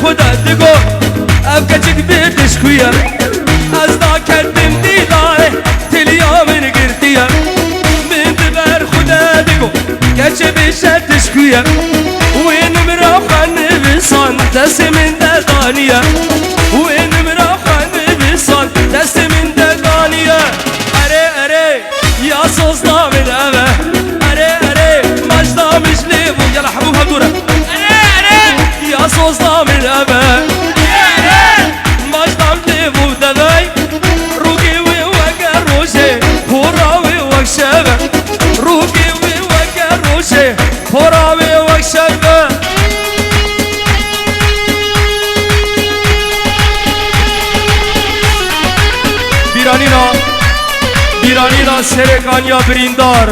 خدا دگو اف کچک بیردش کویا از دا کردم دیداره تلیا من گرتیا من دبر خدا دگو کچه بیشتش کویا وين مراخن بصان دست من دانية وين مراخن بصان دست من دانية أري أري يا صوصنا من أبا أري أري مجدا مش ليبو يلا حبوبها بدورة أري أري يا صوصنا من أبا مجدا ليبو دبي روكي ووقع روشي فراوي وكشبه روكي ووقع روشي فراوي وكشبه بیرانینا سرکانیا بریندار